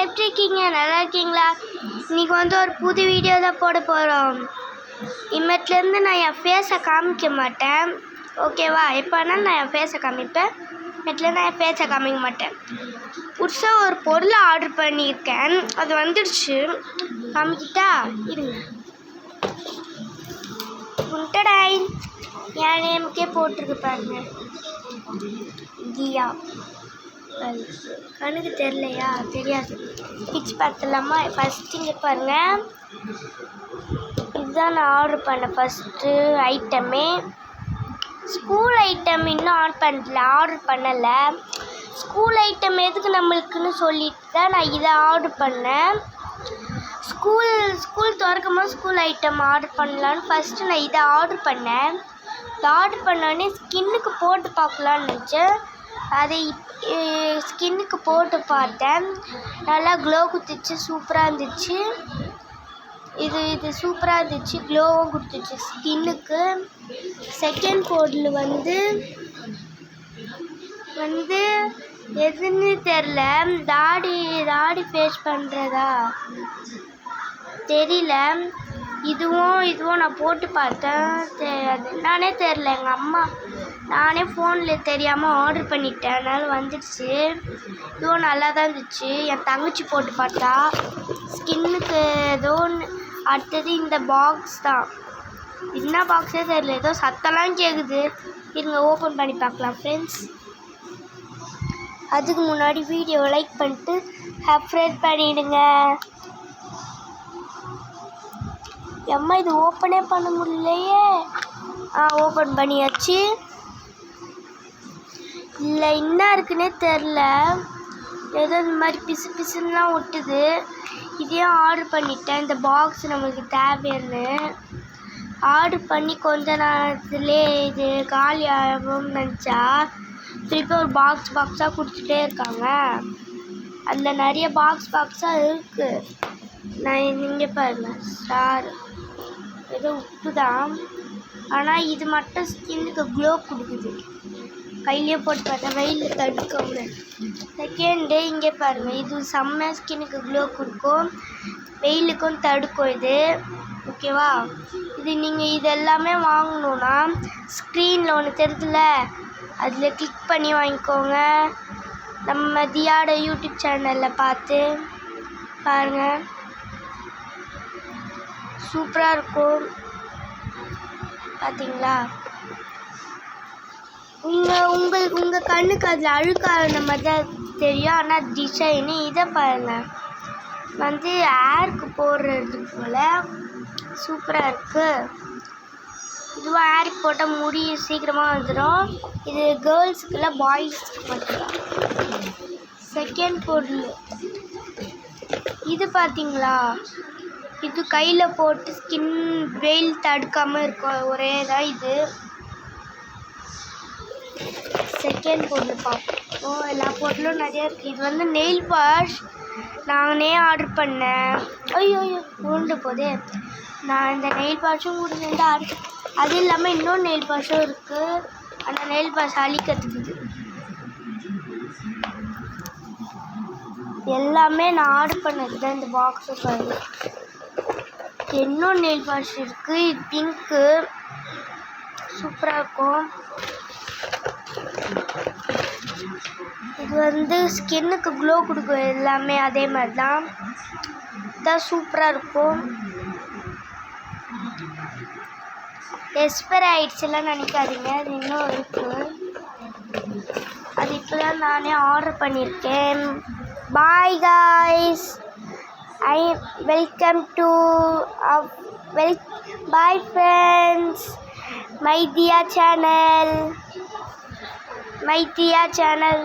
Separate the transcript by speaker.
Speaker 1: எப்படி இருக்கீங்க? நல்லா இருக்கீங்களா? இன்றைக்கி வந்து ஒரு புது வீடியோ தான் போட போகிறோம். இனிமேட்லேருந்து நான் என் ஃபேஸை காமிக்க மாட்டேன், ஓகேவா? எப்போனாலும் நான் என் ஃபேஸை காமிப்பேன், இனிமேட்லேருந்து நான் என் ஃபேஸை காமிக்க மாட்டேன். புதுசாக ஒரு பொருளை ஆர்டர் பண்ணியிருக்கேன், அது வந்துடுச்சு. காமிக்கிட்டா இருங்க. குண்டடாய் என் நேமுக்கே போட்டிருக்கு பாருங்க, தியா. கண்ணுக்கு தெரியலையா? தெரியாது. பிச்சு பார்த்துலாமா? ஃபஸ்ட்டு இங்கே பாருங்கள், இதுதான் நான் ஆர்டர் பண்ணேன் ஃபஸ்ட்டு ஐட்டமே. ஸ்கூல் ஐட்டம் இன்னும் ஆர்டர் பண்ணலை. ஸ்கூல் ஐட்டம் எதுக்கு நம்மளுக்குன்னு சொல்லிட்டு தான் நான் இதை ஆர்டர் பண்ணேன். ஸ்கூல் திறக்கும் போது ஸ்கூல் ஐட்டம் ஆர்டர் பண்ணலான்னு ஃபஸ்ட்டு நான் இதை ஆர்டர் பண்ணேன். இதை ஆர்டர் பண்ணோடனே ஸ்கின்னுக்கு போட்டு பார்க்கலான்னு நினச்சேன். அதை ஸ்கின்னுக்கு போட்டு பார்த்தேன், நல்லா க்ளோ கொடுத்துச்சு, சூப்பராக இருந்துச்சு. இது சூப்பராக இருந்துச்சு, க்ளோவும் கொடுத்துச்சு ஸ்கின்னுக்கு. செகண்ட் பொருள் வந்து எதுன்னு தெரில, தாடி ஃபேஸ் பண்ணுறதா தெரியல. இதுவும் நான் போட்டு பார்த்தேன், அது என்னன்னே தெரில. எங்கள் அம்மா நானே ஃபோனில் தெரியாமல் ஆர்டர் பண்ணிட்டேன், அதனால் வந்துடுச்சு. இதுவும் நல்லா தான் இருந்துச்சு. என் தங்கச்சி போட்டு பார்த்தா ஸ்கின்னுக்கு ஏதோ ஒன்று. அடுத்தது இந்த பாக்ஸ் தான், என்ன பாக்ஸே தெரியல, ஏதோ சத்தம்லாம் கேட்குது. இருங்க ஓப்பன் பண்ணி பார்க்கலாம் ஃப்ரெண்ட்ஸ். அதுக்கு முன்னாடி வீடியோவை லைக் பண்ணிட்டு சப்ஸ்கிரைப் பண்ணிவிடுங்க. அம்மா இது ஓப்பனே பண்ண முடியலையே. ஓப்பன் பண்ணியாச்சு. இல்லை என்ன இருக்குன்னே தெரில, ஏதோ இந்த மாதிரி பிசுலாம் ஒட்டுது. இதையும் ஆர்டர் பண்ணிட்டேன். இந்த பாக்ஸ் நம்மளுக்கு தேவைன்னு ஆர்டர் பண்ணி கொஞ்ச நேரத்துலேயே இது காலி ஆகும்னு நினச்சா திருப்பி ஒரு பாக்ஸாக கொடுத்துட்டே இருக்காங்க. அதில் நிறைய பாக்ஸாக இருக்குது. நான் இங்கே பாருங்கள், ஸ்டார் ஏதோ உப்பு தான், ஆனால் இது மட்டும் ஸ்கின்னுக்கு க்ளோ கொடுக்குது. கையிலே போட்டு பார்த்தா வெயிலில் தடுக்கவும்னு. செகண்டு இங்கே பாருங்கள், இது செம்ம ஸ்கின்னுக்கு க்ளோ கொடுக்கும், வெயிலுக்கும் தடுக்கும் இது, ஓகேவா? நீங்கள் இது எல்லாமே வாங்கணுன்னா ஸ்க்ரீனில் ஒன்று தெரியுதுல, அதில் கிளிக் பண்ணி வாங்கிக்கோங்க. நம்ம தியாட யூடியூப் சேனலில் பார்த்து பாருங்கள், சூப்பராக இருக்கும். பார்த்தீங்களா? உங்கள் கண்ணுக்கு அதில் அழுக்கான மாதிரி தான் தெரியும், ஆனால் டிசைனு இதை பாருங்கள், ஏருக்கு போடுறது போல் சூப்பராக இருக்குது. இதுவும் ஏருக்கு போட்டால் முடி சீக்கிரமாக வந்துடும். இது கேர்ள்ஸுக்குள்ள, பாய்ஸ்க்கு மட்டும்தான். செகண்ட் பொருள் இது பார்த்தீங்களா, இது கையில் போட்டு ஸ்கின் வெயில் தடுக்காமல் இருக்கும், ஒரே தான் இது. செகண்ட் பொருள் பார்ப்போம். எல்லா பொருளும் நிறையா இருக்குது. இது நெயில் பாஷ் நானே ஆர்டர் பண்ணேன். ஐயோ உருண்டு போதே. நான் இந்த நெயில் பாஷும் கூட ஆர்டர், அது இல்லாமல் இன்னொரு நெயில் பாஷும் இருக்குது. அந்த நெயில் பாஷ் அழிக்கிறதுக்கு எல்லாமே நான் ஆர்டர் பண்ணது தான். இந்த பாக்ஸு பாருங்க, இன்னொரு நெயில் பாஷ் இருக்குது, இது பிங்க்கு, சூப்பராக இருக்கும். இது ஸ்கின்னுக்கு க்ளோ கொடுக்கும், எல்லாமே அதே மாதிரி தான் சூப்பராக இருக்கும். எக்ஸ்பைரி ஆகிடுச்சுலாம் நினைக்காதீங்க, அது இன்னும் இருக்குது. அது இப்போ தான் நானே ஆர்டர் பண்ணியிருக்கேன். Bye guys, welcome to bye friends, my Dhiya channel.